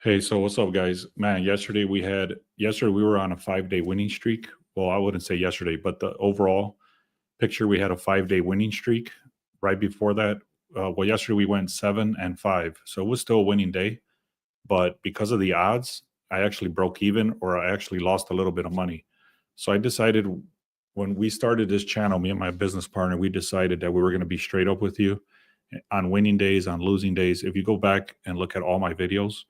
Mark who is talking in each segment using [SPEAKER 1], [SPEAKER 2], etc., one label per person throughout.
[SPEAKER 1] Hey, so what's up, guys? Man, yesterday we were on a 5 day winning streak. Well, I wouldn't say yesterday, but the overall picture, we had a 5 day winning streak. Right before that, well, yesterday we went 7-5, so it was still a winning day. But because of the odds, I actually broke even, or I actually lost a little bit of money. So I decided, when we started this channel, me and my business partner, we decided that we were going to be straight up with you on winning days, on losing days. If you go back and look at all my videos,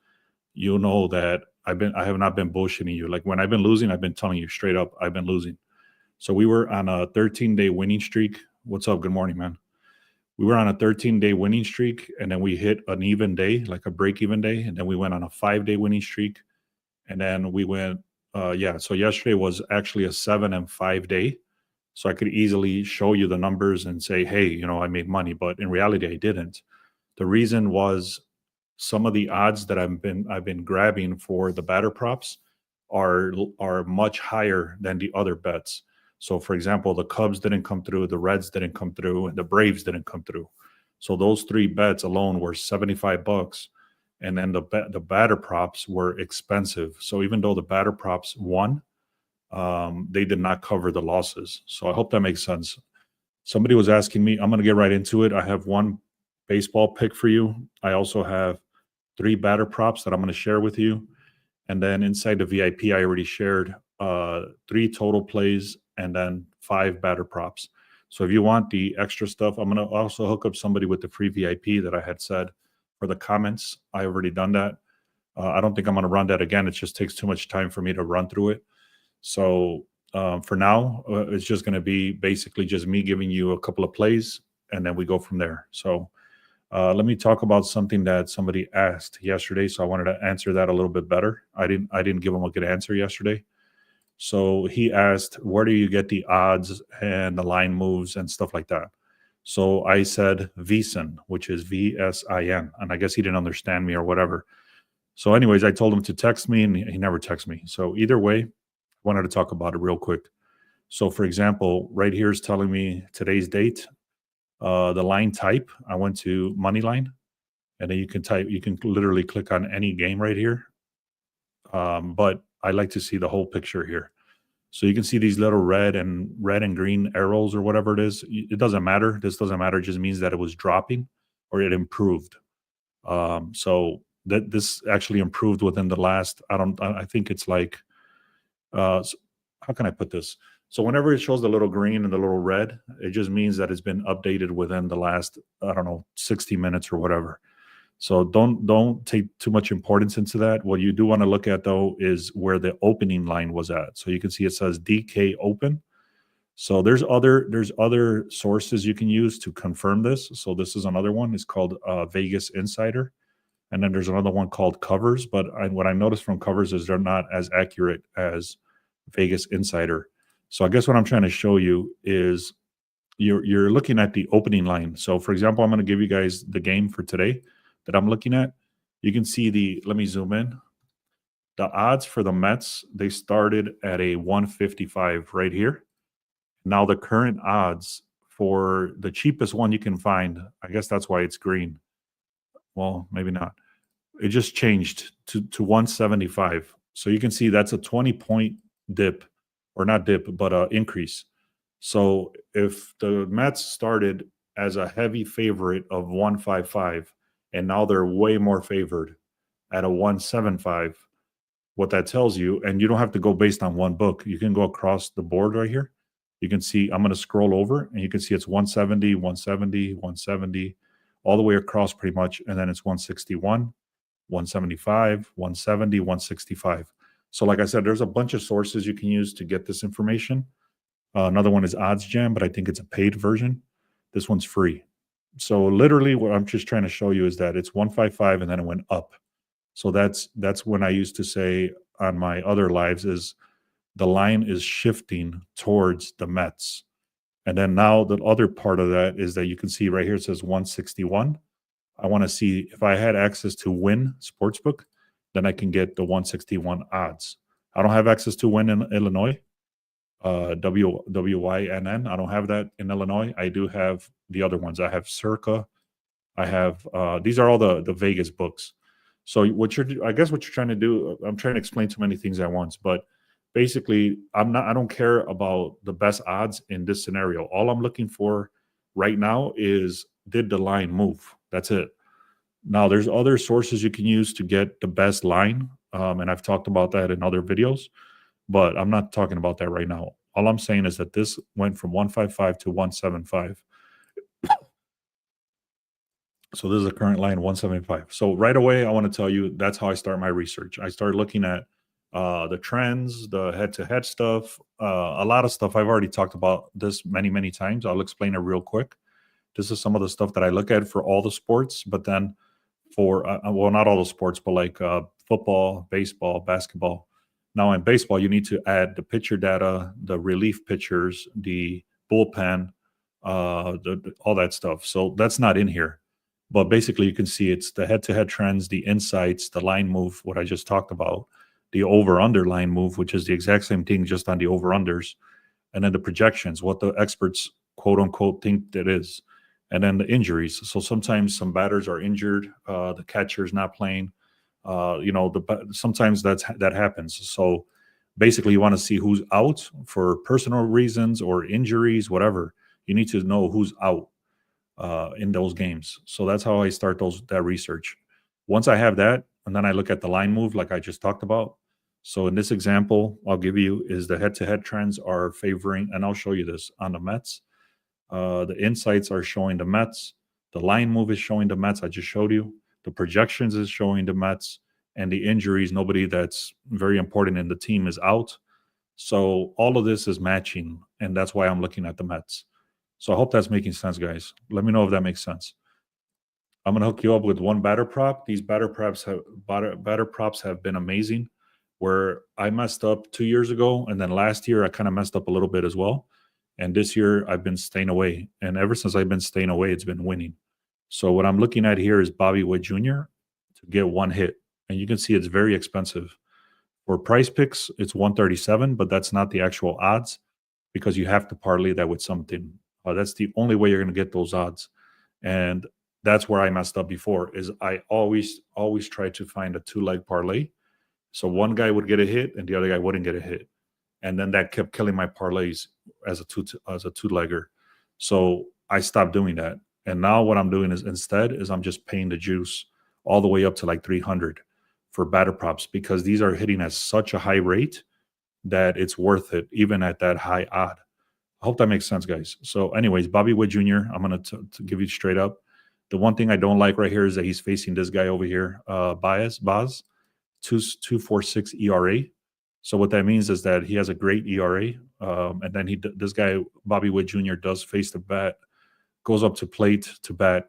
[SPEAKER 1] you'll know that I have not been bullshitting you. Like, when I've been losing, I've been telling you straight up I've been losing. So we were on a 13-day winning streak. What's up? Good morning, man. We were on a 13-day winning streak, and then we hit an even day, like a break even day, and then we went on a 5 day winning streak, and then we went yeah, so yesterday was actually a 7-5 day. So I could easily show you the numbers and say, hey, I made money, but in reality I didn't. The reason was, some of the odds that I've been grabbing for the batter props are much higher than the other bets. So, for example, the Cubs didn't come through, the Reds didn't come through, and the Braves didn't come through. So those three bets alone were $75, and then the batter props were expensive. So even though the batter props won, they did not cover the losses. So I hope that makes sense. Somebody was asking me. I'm going to get right into it. I have one baseball pick for you. I also have three batter props that I'm going to share with you. And then inside the VIP, I already shared three total plays and then five batter props. So if you want the extra stuff, I'm going to also hook up somebody with the free VIP that I had said for the comments. I already done that. I don't think I'm going to run that again. It just takes too much time for me to run through it. So for now, it's just going to be basically just me giving you a couple of plays, and then we go from there. So let me talk about something that somebody asked yesterday. So I wanted to answer that a little bit better. I didn't give him a good answer yesterday. So he asked, where do you get the odds and the line moves and stuff like that? So I said VSIN, which is VSIN, and I guess he didn't understand me or whatever. So anyways, I told him to text me, and he never texted me. So either way, I wanted to talk about it real quick. So for example, right here is telling me today's date. The line type, I went to Moneyline, and then you can literally click on any game right here. But I like to see the whole picture here. So you can see these little red and green arrows or whatever it is. It doesn't matter. This doesn't matter. It just means that it was dropping or it improved. So that this actually improved within the last, I think it's like, how can I put this? So whenever it shows the little green and the little red, it just means that it's been updated within the last, 60 minutes or whatever. So don't take too much importance into that. What you do want to look at, though, is where the opening line was at. So you can see it says DK open. So there's other sources you can use to confirm this. So this is another one. It's called Vegas Insider. And then there's another one called Covers. But what I noticed from Covers is they're not as accurate as Vegas Insider. So I guess what I'm trying to show you is you're looking at the opening line. So for example, I'm going to give you guys the game for today that I'm looking at. You can see let me zoom in. The odds for the Mets, they started at a 155 right here. Now the current odds for the cheapest one you can find, I guess that's why it's green. Well, maybe not. It just changed to 175. So you can see that's a 20-point dip, or not dip, but increase. So if the Mets started as a heavy favorite of 155, and now they're way more favored at a 175, what that tells you, and you don't have to go based on one book. You can go across the board right here. You can see, I'm going to scroll over, and you can see it's 170, 170, 170, all the way across pretty much. And then it's 161, 175, 170, 165. So like I said, there's a bunch of sources you can use to get this information. Another one is OddsJam, but I think it's a paid version. This one's free. So literally what I'm just trying to show you is that it's 155 and then it went up. So that's when I used to say on my other lives is the line is shifting towards the Mets. And then now the other part of that is that you can see right here, it says 161. I want to see if I had access to Win Sportsbook, then I can get the 161 odds. I don't have access to Win in Illinois, WYNN. I don't have that in Illinois. I do have the other ones. I have Circa. I have these are all the Vegas books. So I guess what you're trying to do, I'm trying to explain too many things at once, but basically I don't care about the best odds in this scenario. All I'm looking for right now is, did the line move? That's it. Now there's other sources you can use to get the best line. And I've talked about that in other videos, but I'm not talking about that right now. All I'm saying is that this went from 155 to 175. So this is a current line 175. So right away, I want to tell you that's how I start my research. I start looking at the trends, the head-to-head stuff, a lot of stuff. I've already talked about this many times. I'll explain it real quick. This is some of the stuff that I look at for all the sports, but then for well, not all the sports, but like football, baseball, basketball. Now in baseball, you need to add the pitcher data, the relief pitchers, the bullpen, all that stuff. So that's not in here. But basically, you can see it's the head-to-head trends, the insights, the line move, what I just talked about, the over-under line move, which is the exact same thing, just on the over-unders, and then the projections, what the experts quote unquote think that is, and then the injuries. So sometimes some batters are injured, the catcher's not playing. Sometimes that happens. So basically, you want to see who's out for personal reasons or injuries, whatever. You need to know who's out in those games. So that's how I start that research. Once I have that, and then I look at the line move, like I just talked about. So in this example, I'll give you is the head-to-head trends are favoring, and I'll show you this on the Mets. The insights are showing the Mets. The line move is showing the Mets. I just showed you. The projections is showing the Mets, and the injuries, nobody that's very important in the team is out. So all of this is matching, and that's why I'm looking at the Mets. So I hope that's making sense, guys. Let me know if that makes sense. I'm gonna hook you up with one batter prop. These batter props have been amazing. Where I messed up 2 years ago, and then last year I kind of messed up a little bit as well. And this year I've been staying away, and ever since I've been staying away, it's been winning. So what I'm looking at here is Bobby Witt Jr. to get one hit, and you can see it's very expensive. For Price Picks, it's 137, but that's not the actual odds because you have to parlay that with something. That's the only way you're going to get those odds. And that's where I messed up before is I always try to find a two-leg parlay. So one guy would get a hit and the other guy wouldn't get a hit. And then that kept killing my parlays as a two-legger. So I stopped doing that. And now what I'm doing is instead is I'm just paying the juice all the way up to like 300 for batter props because these are hitting at such a high rate that it's worth it even at that high odd. I hope that makes sense, guys. So anyways, Bobby Witt Jr., I'm going to give you straight up. The one thing I don't like right here is that he's facing this guy over here, Baz, 2.46 ERA. So what that means is that he has a great ERA. And then this guy, Bobby Witt Jr., does face the bat, goes up to plate to bat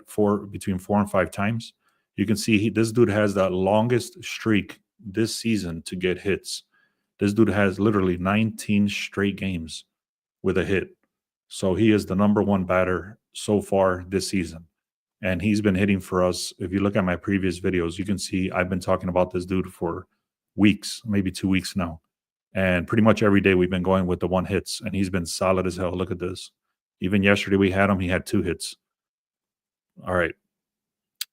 [SPEAKER 1] between 4 and 5 times. You can see this dude has the longest streak this season to get hits. This dude has literally 19 straight games with a hit. So he is the number one batter so far this season. And he's been hitting for us. If you look at my previous videos, you can see I've been talking about this dude for weeks, maybe 2 weeks now. And pretty much every day we've been going with the one hits, and he's been solid as hell. Look at this. Even yesterday we had him, he had 2 hits. All right.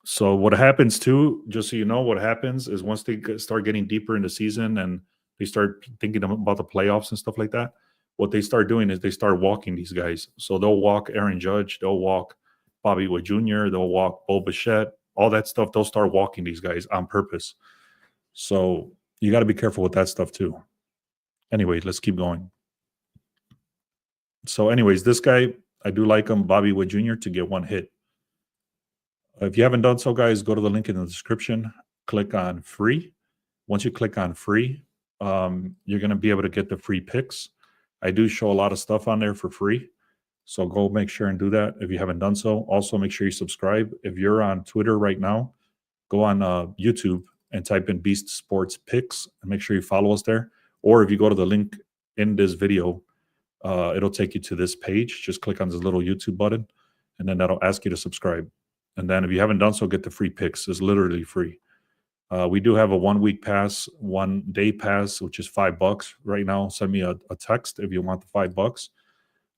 [SPEAKER 1] So what happens too, just so you know, what happens is once they start getting deeper in the season and they start thinking about the playoffs and stuff like that, what they start doing is they start walking these guys. So they'll walk Aaron Judge, they'll walk Bobby Witt Jr., they'll walk Bo Bichette, all that stuff. They'll start walking these guys on purpose. So you got to be careful with that stuff too. Anyway, let's keep going. So anyways, this guy, I do like him, Bobby Witt Jr., to get one hit. If you haven't done so, guys, go to the link in the description, click on free. Once you click on free, you're going to be able to get the free picks. I do show a lot of stuff on there for free. So go make sure and do that if you haven't done so. Also, make sure you subscribe. If you're on Twitter right now, go on YouTube and type in Beast Sports Picks and make sure you follow us there. Or if you go to the link in this video, it'll take you to this page. Just click on this little YouTube button, and then that'll ask you to subscribe. And then if you haven't done so, get the free picks. It's literally free. We do have a 1-week pass, 1-day pass, which is $5 right now. Send me a text if you want the $5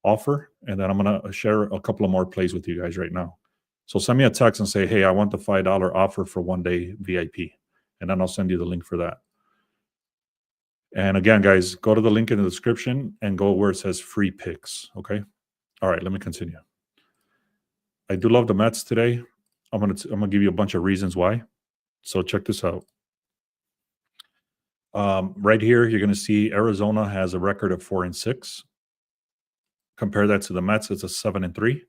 [SPEAKER 1] offer, and then I'm going to share a couple of more plays with you guys right now. So send me a text and say, hey, I want the $5 offer for 1-day VIP. and then I'll send you the link for that. And again, guys, go to the link in the description and go where it says free picks. Okay. All right, let me continue. I do love the Mets today. I'm gonna give you a bunch of reasons why. So check this out. Right here, you're gonna see Arizona has a record of 4-6. Compare that to the Mets, it's a 7-3.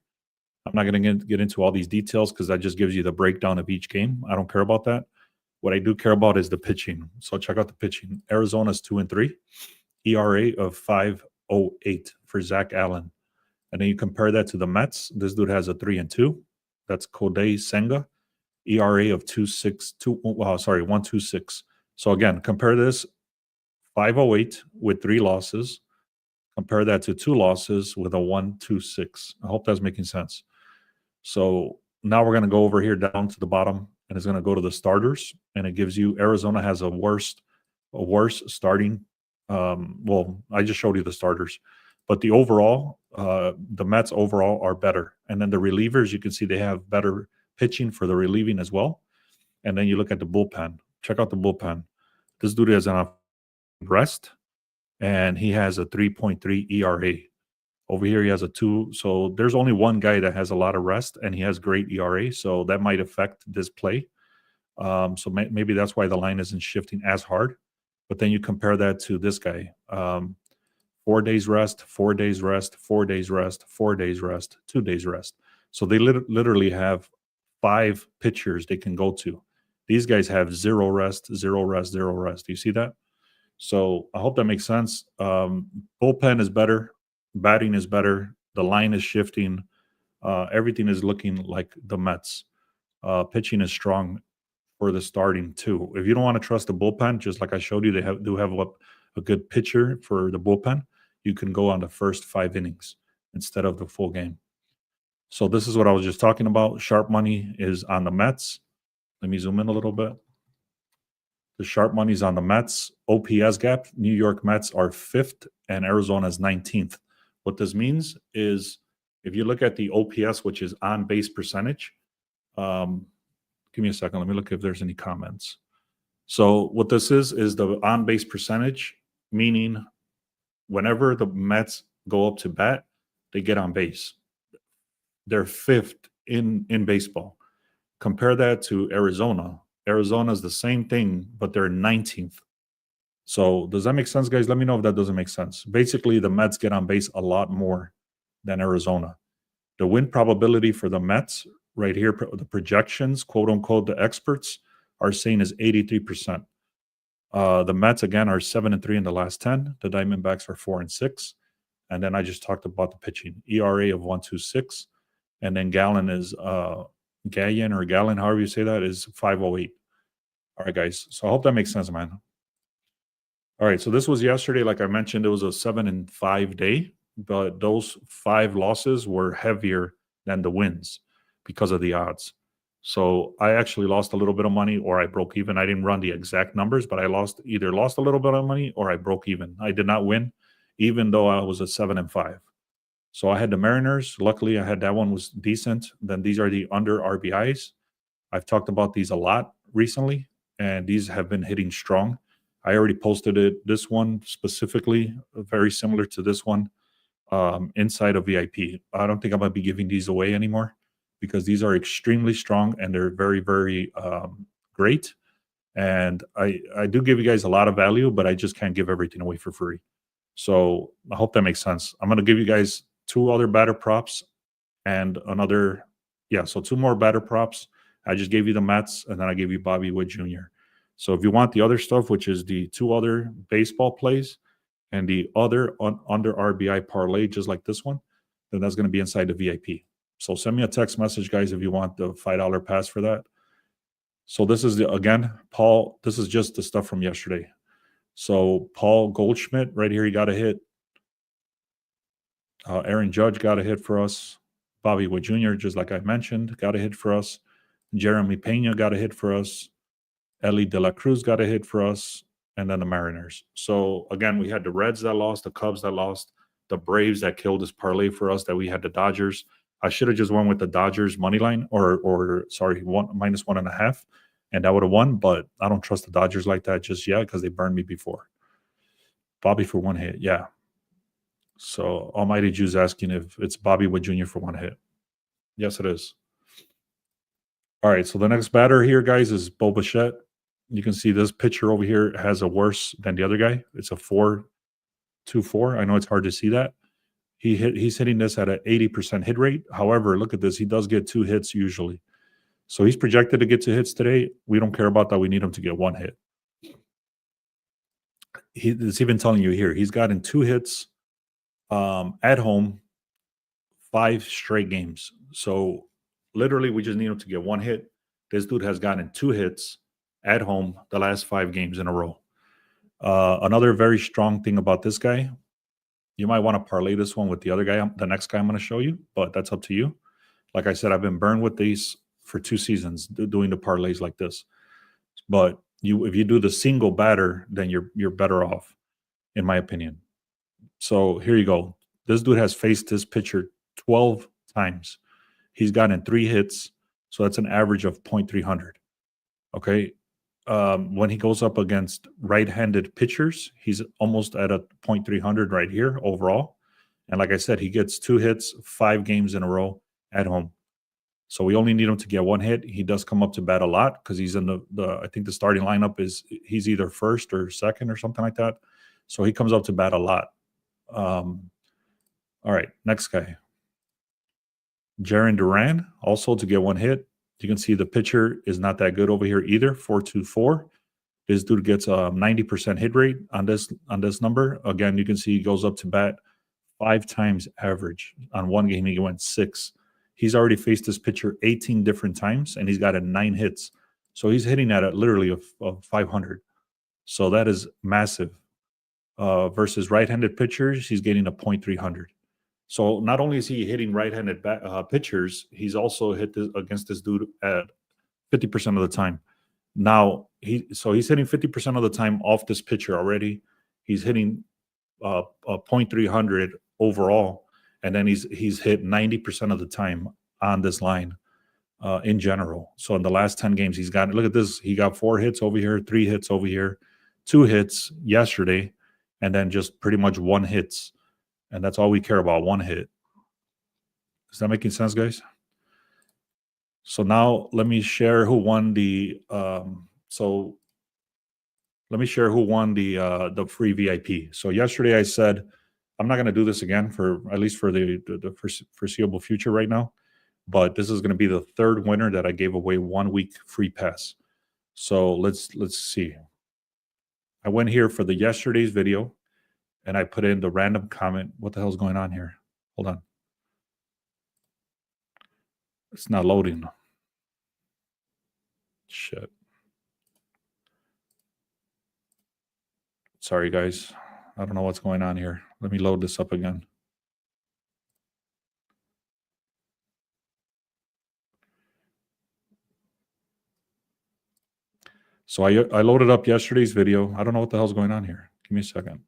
[SPEAKER 1] I'm not gonna get into all these details because that just gives you the breakdown of each game. I don't care about that. What I do care about is the pitching. So check out the pitching. Arizona's 2-3, ERA of 5.08 for Zach Allen. And then you compare that to the Mets. This dude has a 3-2. That's Kodai Senga, ERA of 1.26. So again, compare this 5.08 with 3 losses. Compare that to 2 losses with a 1.26. I hope that's making sense. So now we're going to go over here down to the bottom, and it's going to go to the starters, and it gives you Arizona has a worse starting. Well, I just showed you the starters, but the overall, the Mets overall are better. And then the relievers, you can see they have better pitching for the relieving as well. And then you look at the bullpen. Check out the bullpen. This dude has enough rest, and he has a 3.3 ERA. Over here, he has a 2. So there's only one guy that has a lot of rest, and he has great ERA. So that might affect this play. So maybe that's why the line isn't shifting as hard. But then you compare that to this guy. 4 days rest, 4 days rest, 4 days rest, 4 days rest, 2 days rest. So they literally have 5 pitchers they can go to. These guys have 0 rest, 0 rest, 0 rest. Do you see that? So I hope that makes sense. Bullpen is better. Batting is better. The line is shifting. Everything is looking like the Mets. Pitching is strong for the starting too. If you don't want to trust the bullpen, just like I showed you, they do have a good pitcher for the bullpen. You can go on the first 5 innings instead of the full game. So this is what I was just talking about. Sharp money is on the Mets. Let me zoom in a little bit. The sharp money is on the Mets. OPS gap, New York Mets are 5th and Arizona is 19th. What this means is if you look at the OPS, which is on base percentage, give me a second. Let me look if there's any comments. So what this is the on base percentage, meaning whenever the Mets go up to bat, they get on base. They're 5th in baseball. Compare that to Arizona. Arizona is the same thing, but they're 19th. So does that make sense, guys? Let me know if that doesn't make sense. Basically, the Mets get on base a lot more than Arizona. The win probability for the Mets right here, the projections, quote unquote, the experts are saying is 83%. The Mets, again, are 7-3 in the last 10. The Diamondbacks are 4-6. And then I just talked about the pitching. ERA of 1.26. And then Gallon, however you say that, is 5.08. All right, guys. So I hope that makes sense, man. All right, so this was yesterday. Like I mentioned, it was a 7-5 day, but those 5 losses were heavier than the wins because of the odds. So I actually lost a little bit of money or I broke even. I didn't run the exact numbers, but I either lost a little bit of money or I broke even. I did not win, even though I was a 7-5. So I had the Mariners. Luckily, I had that one was decent. Then these are the under RBIs. I've talked about these a lot recently, and these have been hitting strong. I already posted it. This one specifically, very similar to this one, inside of VIP. I don't think I'm going to be giving these away anymore because these are extremely strong and they're very, very great. And I do give you guys a lot of value, but I just can't give everything away for free. So I hope that makes sense. I'm going to give you guys 2 other batter props and another. Yeah, so 2 more batter props. I just gave you the Mets and then I gave you Bobby Witt Jr. So if you want the other stuff, which is the 2 other baseball plays and the other under RBI parlay, just like this one, then that's going to be inside the VIP. So send me a text message, guys, if you want the $5 pass for that. So this is again, Paul, this is just the stuff from yesterday. So Paul Goldschmidt right here, he got a hit. Aaron Judge got a hit for us. Bobby Witt Jr., just like I mentioned, got a hit for us. Jeremy Pena got a hit for us. Ellie De La Cruz got a hit for us, and then the Mariners. So, again, we had the Reds that lost, the Cubs that lost, the Braves that killed this parlay for us, that we had the Dodgers. I should have just went with the Dodgers money line, or sorry, -1.5, and I would have won, but I don't trust the Dodgers like that just yet because they burned me before. Bobby for one hit, yeah. So Almighty Jew's asking if it's Bobby Witt Jr. for one hit. Yes, it is. All right, so the next batter here, guys, is Bo Bichette. You can see this pitcher over here has a worse than the other guy. It's a 4.24. I know it's hard to see that. He's hitting this at an 80% hit rate. However, look at this. He does get 2 hits usually. So he's projected to get 2 hits today. We don't care about that. We need him to get 1 hit. It's even telling you here, he's gotten 2 hits at home 5 straight games. So literally, we just need him to get 1 hit. This dude has gotten 2 hits at home the last 5 games in a row. Another very strong thing about this guy, you might want to parlay this one with the other guy, the next guy I'm going to show you, but that's up to you. Like I said, I've been burned with these for 2 seasons doing the parlays like this. But if you do the single batter, then you're better off, in my opinion. So here you go. This dude has faced this pitcher 12 times. He's gotten 3 hits, so that's an average of 0.300. Okay. When he goes up against right-handed pitchers, he's almost at a 0.300 right here overall. And like I said, he gets 2 hits 5 games in a row at home. So we only need him to get 1 hit. He does come up to bat a lot because he's in the I think the starting lineup he's either first or second or something like that. So he comes up to bat a lot. All right, next guy. Jarren Duran, also to get 1 hit. You can see the pitcher is not that good over here either, 4.24. This dude gets a 90% hit rate on this number. Again, you can see he goes up to bat 5 times average. On 1 game, he went 6. He's already faced this pitcher 18 different times, and he's got 9 hits. So he's hitting at literally of 500. So that is massive. Versus right-handed pitchers, he's getting a 0.300. So not only is he hitting right-handed pitchers, he's also hit against this dude at 50% of the time. Now he's hitting 50% of the time off this pitcher already. He's hitting a 0.300 overall, and then he's hit 90% of the time on this line in general. So in the last 10 games, look at this. He got 4 hits over here, 3 hits over here, 2 hits yesterday, and then just pretty much 1 hits. And that's all we care about, 1 hit. Is that making sense, guys? So now let me share who won the free VIP. So yesterday I said I'm not going to do this again for at least for the foreseeable future right now. But this is going to be the 3rd winner that I gave away 1 week free pass. So let's see. I went here for the yesterday's video. And I put in the random comment. What the hell is going on here? Hold on. It's not loading. Shit. Sorry, guys. I don't know what's going on here. Let me load this up again. So I loaded up yesterday's video. I don't know what the hell's going on here. Give me a second.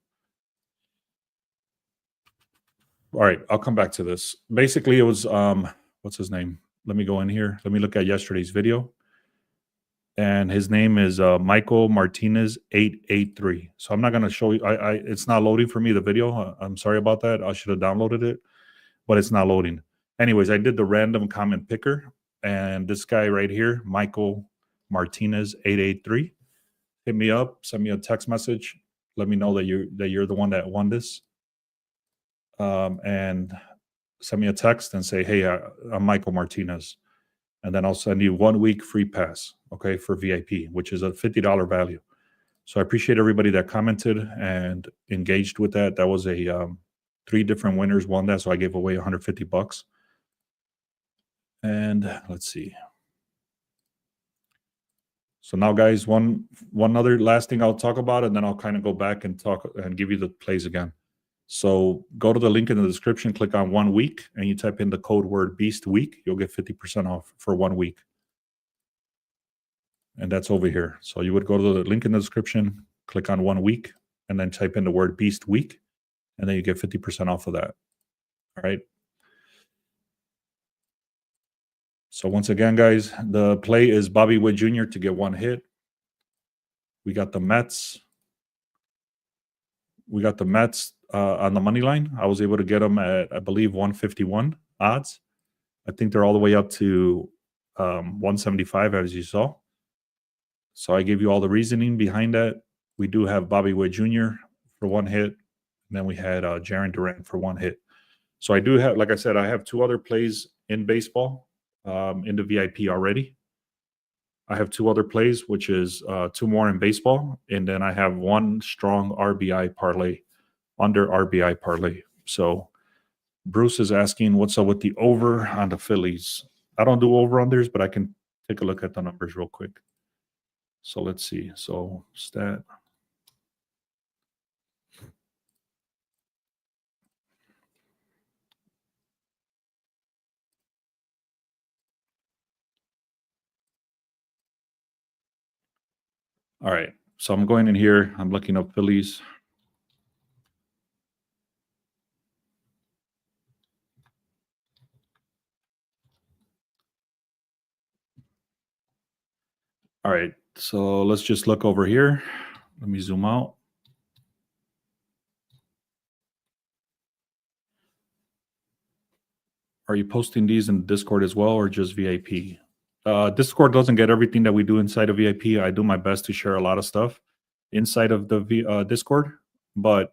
[SPEAKER 1] All right, I'll come back to this. Basically, it was what's his name? Let me go in here. Let me look at yesterday's video. And his name is Michael Martinez 883. So I'm not going to show you. It's not loading for me, the video. I'm sorry about that. I should have downloaded it, but it's not loading. Anyways, I did the random comment picker, and this guy right here, Michael Martinez 883, hit me up, send me a text message, let me know that you're the one that won this, and send me a text and say, hey, I'm Michael Martinez. And then I'll send you 1 week free pass, okay, for VIP, which is a $50 value. So I appreciate everybody that commented and engaged with that. That was a 3 different winners won that, so I gave away $150. And let's see. So now, guys, one other last thing I'll talk about, and then I'll kind of go back and talk and give you the plays again. So go to the link in the description, click on 1 week, and you type in the code word Beast Week. You'll get 50% off for 1 week. And that's over here. So you would go to the link in the description, click on 1 week, and then type in the word Beast Week, and then you get 50% off of that. All right. So once again, guys, the play is Bobby Witt Jr. to get 1 hit. We got the Mets. On the money line. I was able to get them at, I believe, 151 odds. I think they're all the way up to 175, as you saw. So I gave you all the reasoning behind that. We do have Bobby Witt Jr. for 1 hit. And then we had Jarren Duran for 1 hit. So I do have, like I said, I have 2 other plays in baseball in the VIP already. I have 2 other plays, which is 2 more in baseball. And then I have 1 strong RBI parlay, under RBI parlay. So Bruce is asking, what's up with the over on the Phillies? I don't do over-unders, but I can take a look at the numbers real quick. So let's see. So stat. All right. So I'm going in here. I'm looking up Phillies. All right. So let's just look over here. Let me zoom out. Are you posting these in Discord as well, or just VIP? Discord doesn't get everything that we do inside of VIP. I do my best to share a lot of stuff inside of the Discord, but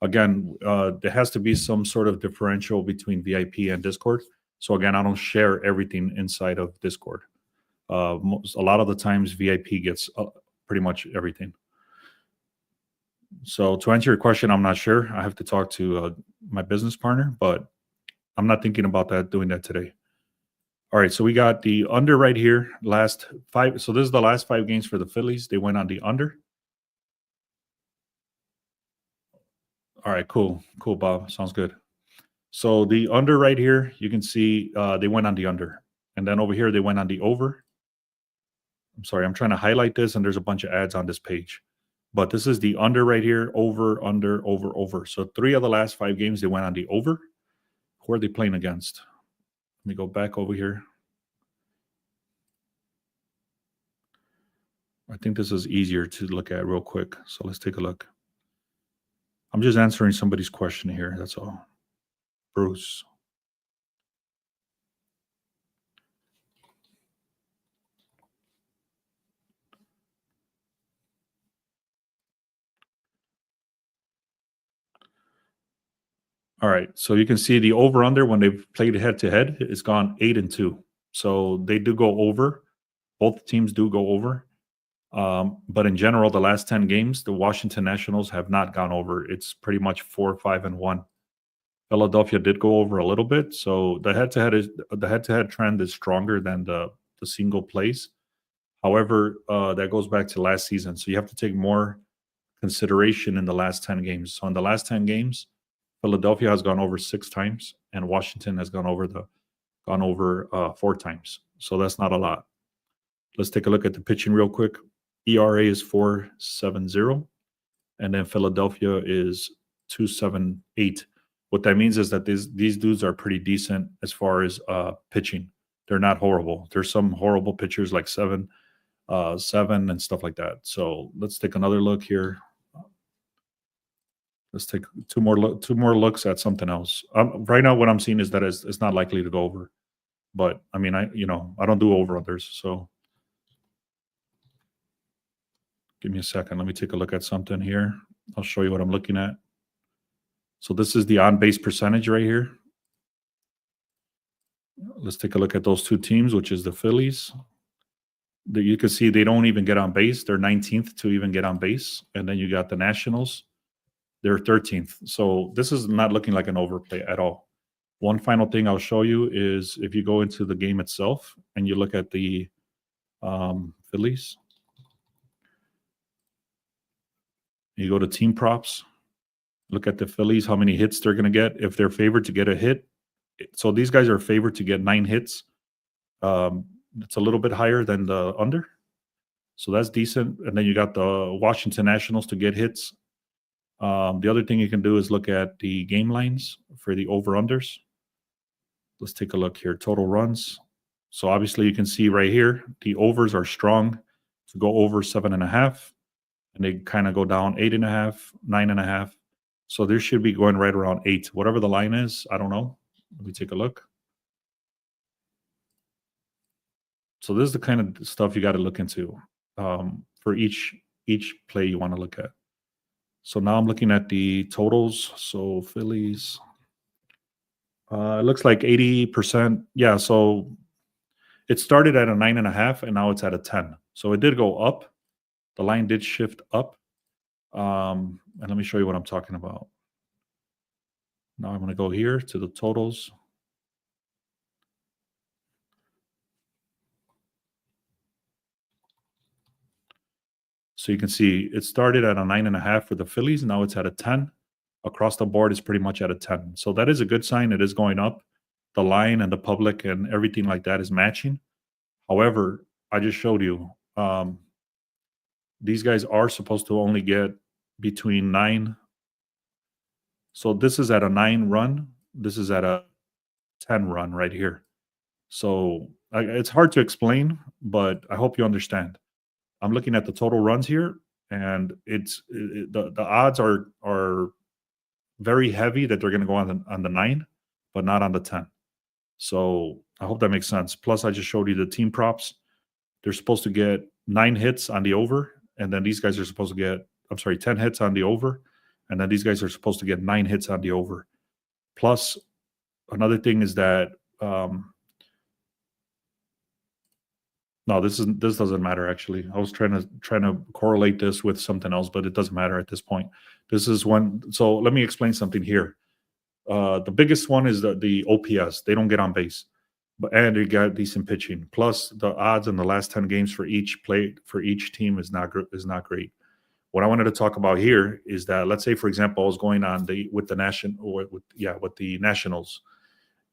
[SPEAKER 1] again, there has to be some sort of differential between VIP and Discord. So again, I don't share everything inside of Discord. A lot of the times, VIP gets pretty much everything. So to answer your question, I'm not sure. I have to talk to my business partner, but I'm not thinking about doing that today. All right, so we got the under right here. Last 5. So this is the last 5 games for the Phillies. They went on the under. All right, cool, Bob. Sounds good. So the under right here, you can see they went on the under, and then over here they went on the over. I'm sorry, I'm trying to highlight this, and there's a bunch of ads on this page, but this is the under right here. Over, under, over, over. So 3 of the last 5 games they went on the over. Who are they playing against? Let me go back over here. I think this is easier to look at real quick. So let's take a look. I'm just answering somebody's question here. That's all. Bruce. All right. So you can see the over under when they've played head to head, it's gone 8-2. So they do go over. Both teams do go over. But in general, the last 10 games, the Washington Nationals have not gone over. It's pretty much 4-5-1. Philadelphia did go over a little bit. So the head to head trend is stronger than the single plays. However, that goes back to last season. So you have to take more consideration in the last 10 games. So in the last 10 games, Philadelphia has gone over 6 times, and Washington has gone over 4 times. So that's not a lot. Let's take a look at the pitching real quick. ERA is 4.70, and then Philadelphia is 2.78. What that means is that these dudes are pretty decent as far as pitching. They're not horrible. There's some horrible pitchers like 7 and stuff like that. So let's take another look here. Let's take two more looks at something else. Right now, what I'm seeing is that it's not likely to go over. But I mean, I don't do over-unders. So give me a second. Let me take a look at something here. I'll show you what I'm looking at. So this is the on-base percentage right here. Let's take a look at those 2 teams, which is the Phillies. You can see they don't even get on base. They're 19th to even get on base. And then you got the Nationals. They're 13th. So this is not looking like an overplay at all. One final thing I'll show you is if you go into the game itself and you look at the Phillies, you go to team props, look at the Phillies, how many hits they're going to get. If they're favored to get a hit, so these guys are favored to get 9 hits. It's a little bit higher than the under. So that's decent. And then you got the Washington Nationals to get hits. The other thing you can do is look at the game lines for the over-unders. Let's take a look here. Total runs. So obviously you can see right here, the overs are strong to go over 7.5, and they kind of go down 8.5, 9.5. So this should be going right around 8. Whatever the line is, I don't know. Let me take a look. So this is the kind of stuff you got to look into for each play you want to look at. So now I'm looking at the totals. So Phillies, it looks like 80%. Yeah, so it started at a 9.5, and now it's at a 10. So it did go up. The line did shift up. And let me show you what I'm talking about. Now I'm going to go here to the totals. So you can see it started at a 9.5 for the Phillies. Now it's at a 10. Across the board is pretty much at a 10. So that is a good sign. It is going up. The line and the public and everything like that is matching. However, I just showed you these guys are supposed to only get between 9. So this is at a 9 run. This is at a 10 run right here. So it's hard to explain, but I hope you understand. I'm looking at the total runs here, and the odds are very heavy that they're going to go on the 9, but not on the 10. So I hope that makes sense. Plus, I just showed you the team props. They're supposed to get 9 hits on the over, and then these guys are supposed to get 10 hits on the over, and then these guys are supposed to get 9 hits on the over. Plus, another thing is that no, this doesn't matter actually. I was trying to correlate this with something else, but it doesn't matter at this point. This is one. So let me explain something here. The biggest one is the OPS. They don't get on base, and they got decent pitching. Plus, the odds in the last 10 games for each team is not great. What I wanted to talk about here is that, let's say, for example, I was going on with the Nationals,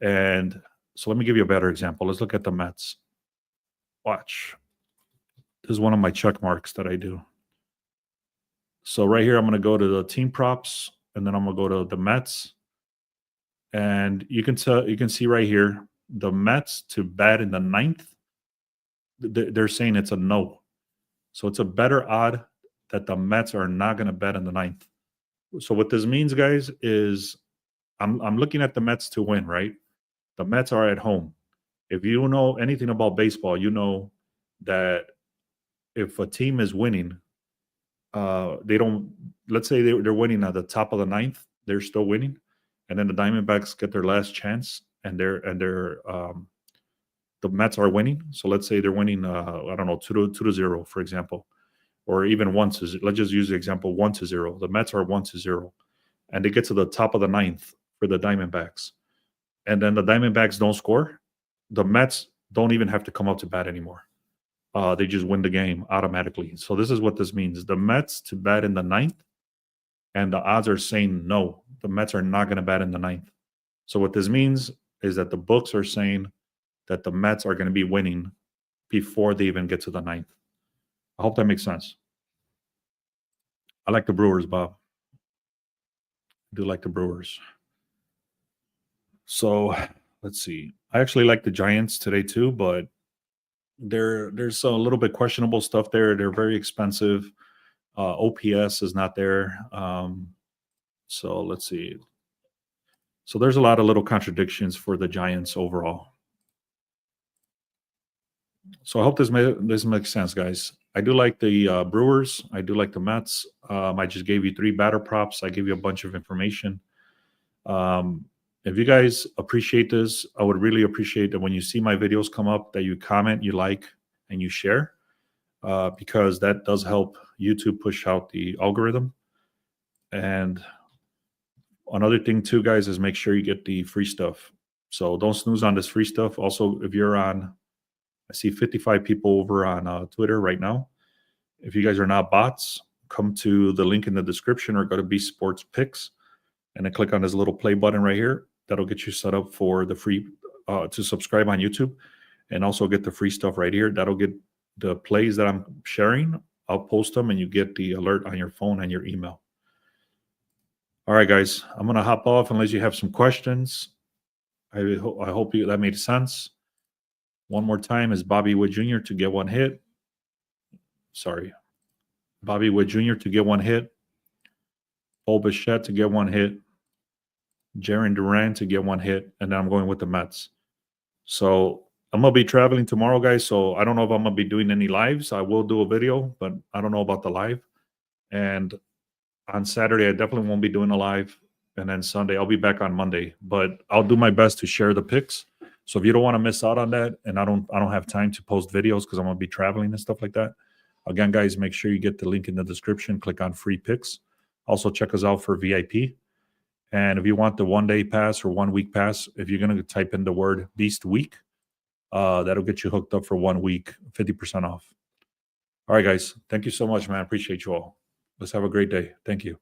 [SPEAKER 1] and so let me give you a better example. Let's look at the Mets. Watch. This is one of my check marks that I do. So right here, I'm going to go to the team props, and then I'm going to go to the Mets. And you can see right here, the Mets to bat in the 9th, they're saying it's a no. So it's a better odd that the Mets are not going to bat in the 9th. So what this means, guys, is I'm looking at the Mets to win, right? The Mets are at home. If you know anything about baseball, you know that if a team is winning, they don't. Let's say they're winning at the top of the 9th, they're still winning, and then the Diamondbacks get their last chance, and the Mets are winning. So let's say they're winning, I don't know, 2-0, for example, or even 1-0. Let's just use the example 1-0. The Mets are 1-0, and they get to the top of the 9th for the Diamondbacks, and then the Diamondbacks don't score. The Mets don't even have to come up to bat anymore. They just win the game automatically. So this is what this means. The Mets to bat in the 9th, and the odds are saying no, the Mets are not going to bat in the 9th. So what this means is that the books are saying that the Mets are going to be winning before they even get to the 9th. I hope that makes sense. I like the Brewers, Bob. I do like the Brewers. So let's see. I actually like the Giants today too, but there's a little bit questionable stuff there. They're very expensive. OPS is not there. So let's see. So there's a lot of little contradictions for the Giants overall. So I hope this makes sense, guys. I do like the Brewers. I do like the Mets. I just gave you 3 batter props. I gave you a bunch of information. If you guys appreciate this, I would really appreciate that when you see my videos come up, that you comment, you like, and you share, because that does help YouTube push out the algorithm. And another thing too, guys, is make sure you get the free stuff. So don't snooze on this free stuff. Also, if you're on, I see 55 people over on Twitter right now. If you guys are not bots, come to the link in the description or go to B Sports Picks and then click on this little play button right here. That'll get you set up for the free to subscribe on YouTube, and also get the free stuff right here. That'll get the plays that I'm sharing. I'll post them and you get the alert on your phone and your email. All right, guys, I'm going to hop off unless you have some questions. I hope that made sense. One more time is Bobby Witt Jr. to get one hit. Sorry. Bobby Witt Jr. to get one hit. Paul Bichette to get one hit. Jarren Duran to get one hit. And then I'm going with the Mets. So I'm going to be traveling tomorrow, guys. So I don't know if I'm going to be doing any lives. I will do a video, but I don't know about the live. And on Saturday, I definitely won't be doing a live. And then Sunday, I'll be back on Monday. But I'll do my best to share the picks. So if you don't want to miss out on that, and I don't have time to post videos because I'm going to be traveling and stuff like that. Again, guys, make sure you get the link in the description. Click on free picks. Also, check us out for VIP. And if you want the 1 day pass or 1 week pass, if you're going to type in the word Beast Week, that'll get you hooked up for 1 week, 50% off. All right, guys. Thank you so much, man. I appreciate you all. Let's have a great day. Thank you.